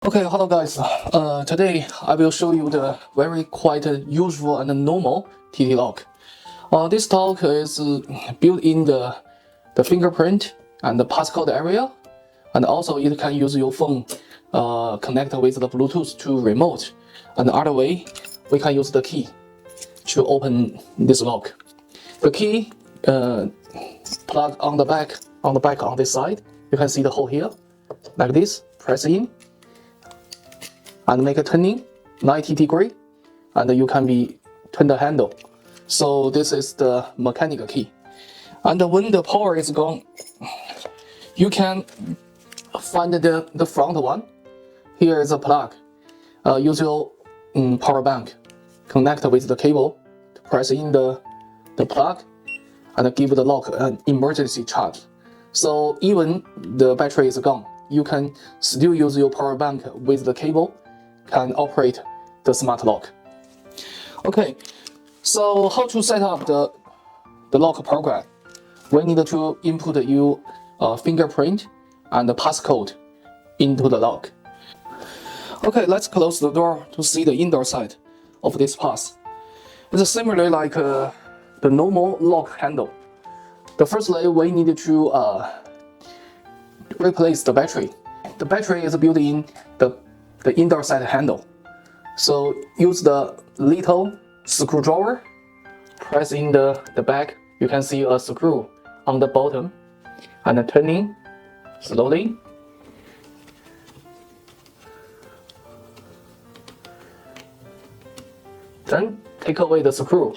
Okay, hello guys. Today I will show you the very quite usual and normal TT lock. This lock is built in the fingerprint and the passcode area, and also it can use your phone connect with the Bluetooth to remote. And the other way, we can use the key to open this lock. The key plug on the back on this side. You can see the hole here, like this. Press in. And make a turning 90 degree, and you can turn the handle. So this is the mechanical key. And when the power is gone, you can find the front one. Here is a plug. Use your power bank, connect with the cable to press in the plug and give the lock an emergency charge. So even the battery is gone, you can still use your power bank with the cable, can operate the smart lock. Okay, so how to set up the lock program? We need to input your fingerprint and the passcode into the lock. Okay, let's close the door to see the indoor side of this pass. It's similar like the normal lock handle. The first layer we need to replace the battery. The battery is built in the indoor side handle. So use the little screwdriver, press in the back. You can see a screw on the bottom, and turning slowly. Then take away the screw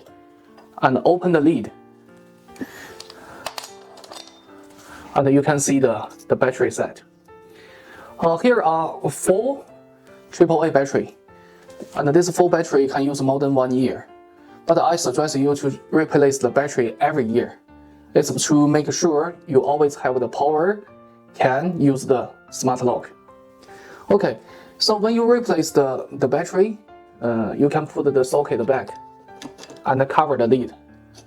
and open the lid. And you can see the battery set. Here are 4 AAA battery, and this full battery can use more than 1 year. But I suggest you to replace the battery every year. It's to make sure you always have the power, can use the smart lock. Okay, so when you replace the battery, you can put the socket back and cover the lid.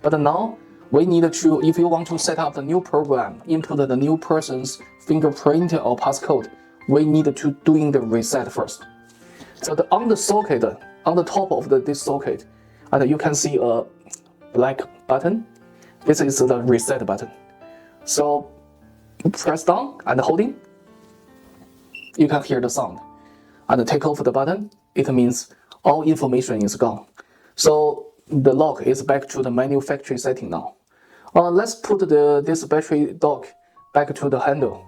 But now we need to, if you want to set up the new program, input the new person's fingerprint or passcode, we need to doing the reset first. So on the socket, on the top of this socket, and you can see a black button. This is the reset button. So press down and holding, you can hear the sound. And take off the button, it means all information is gone. So the lock is back to the manufacturer setting now. Let's put this battery dock back to the handle.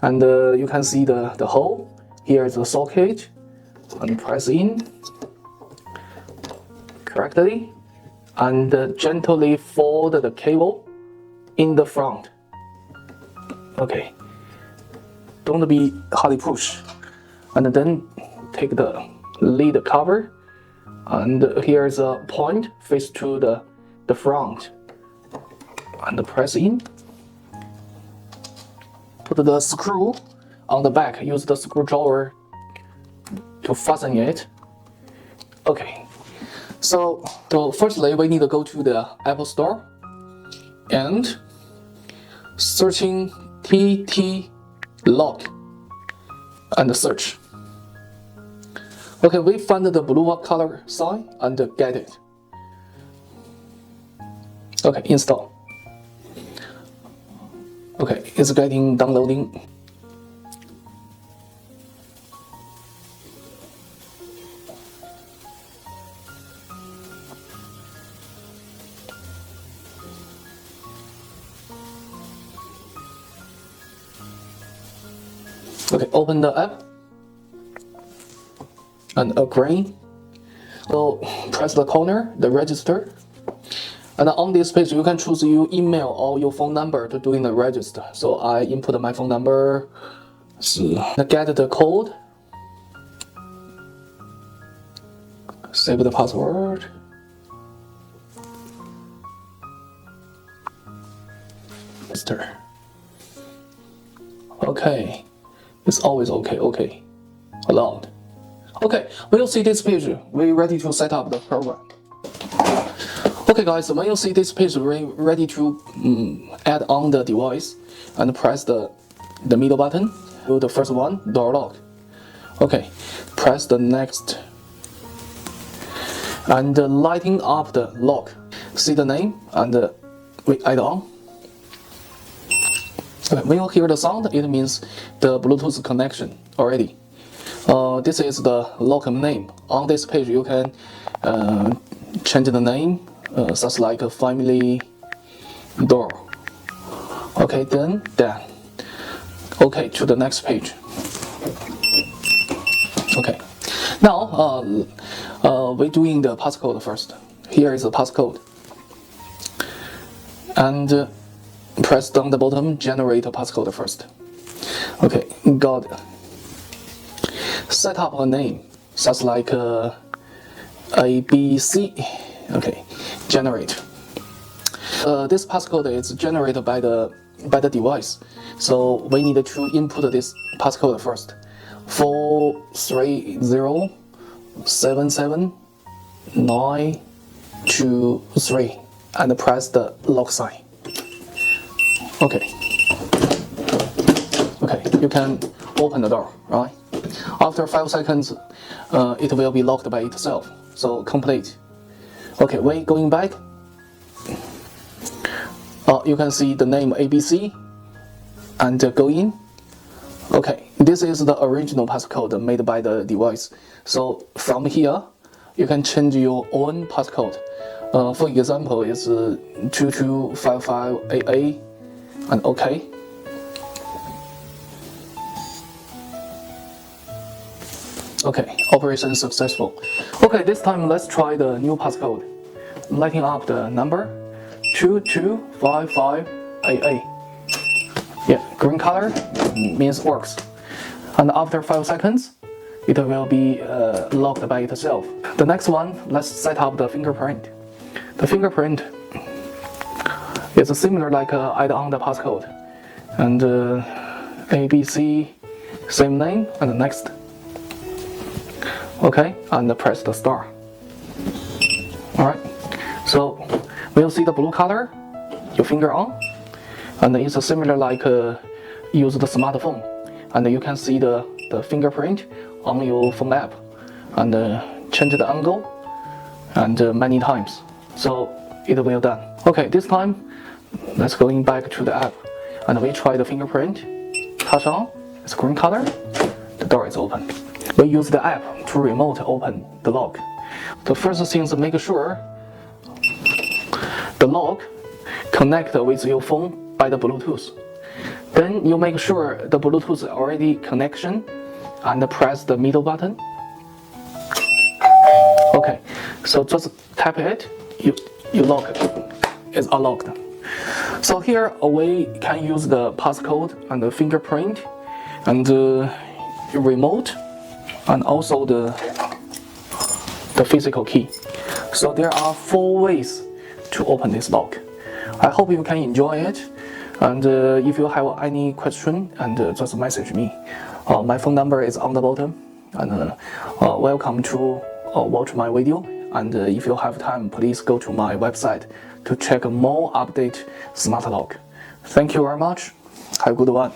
And you can see the hole. Here is the socket. And press in correctly. And gently fold the cable in the front. Okay. Don't be hardly push. And then take the lid cover. And here's a point face to the front. And press in. Put the screw on the back. Use the screwdriver to fasten it. Okay. So firstly, we need to go to the Apple Store and searching TT lock and search. Okay, we find the blue color sign and get it. Okay, install. Okay, it's getting downloading. Okay, open the app and agree. So press the corner, the register. And on this page, you can choose your email or your phone number to doing the register. So I input my phone number, get the code, save the password. Register. Okay, it's always okay. Okay, allowed. Okay, when you see this page, we're ready to set up the program. Okay guys, when you see this page, we're ready to add on the device and press the middle button. Do the first one, door lock. Okay, press the next and lighting up the lock. See the name and we add on. Okay, when you hear the sound, it means the Bluetooth connection already. This is the lock name. On this page, you can change the name, such like a family door. Okay, then. Okay, to the next page. Okay, now we're doing the passcode first. Here is the passcode, and press down the bottom, generate a passcode first. Okay, got it. Set up a name, such like ABC. Okay, generate. This passcode is generated by the device, so we need to input this passcode first. 4307792 and press the lock sign. Okay, you can open the door, right? After 5 seconds, it will be locked by itself. So complete. Okay, wait, going back. You can see the name ABC and go in. Okay, this is the original passcode made by the device. So from here, you can change your own passcode. For example, it's 2255AA and OK. Okay, operation successful. Okay, this time let's try the new passcode. Lighting up the number 2255AA. Yeah, green color means works. And after 5 seconds, it will be locked by itself. The next one, let's set up the fingerprint. The fingerprint is similar like add on the passcode. And ABC, same name, and next. Okay, and press the star. Alright, so when you see the blue color, your finger on, and it's similar like use the smartphone, and you can see the fingerprint on your phone app, and change the angle, and many times, so it will done. Okay, this time let's going back to the app, and we try the fingerprint. Touch on, it's green color, the door is open. We use the app to remote open the lock. The first thing is make sure the lock connect with your phone by the Bluetooth. Then you make sure the Bluetooth already connection and press the middle button. Okay, so just tap it, you lock it. It's unlocked. So here we can use the passcode and the fingerprint and remote and also the physical key. So there are 4 ways to open this lock. I hope you can enjoy it, and if you have any question, and just message me. My phone number is on the bottom, and welcome to watch my video, and if you have time, please go to my website to check more update smart lock. Thank you very much. Have a good one.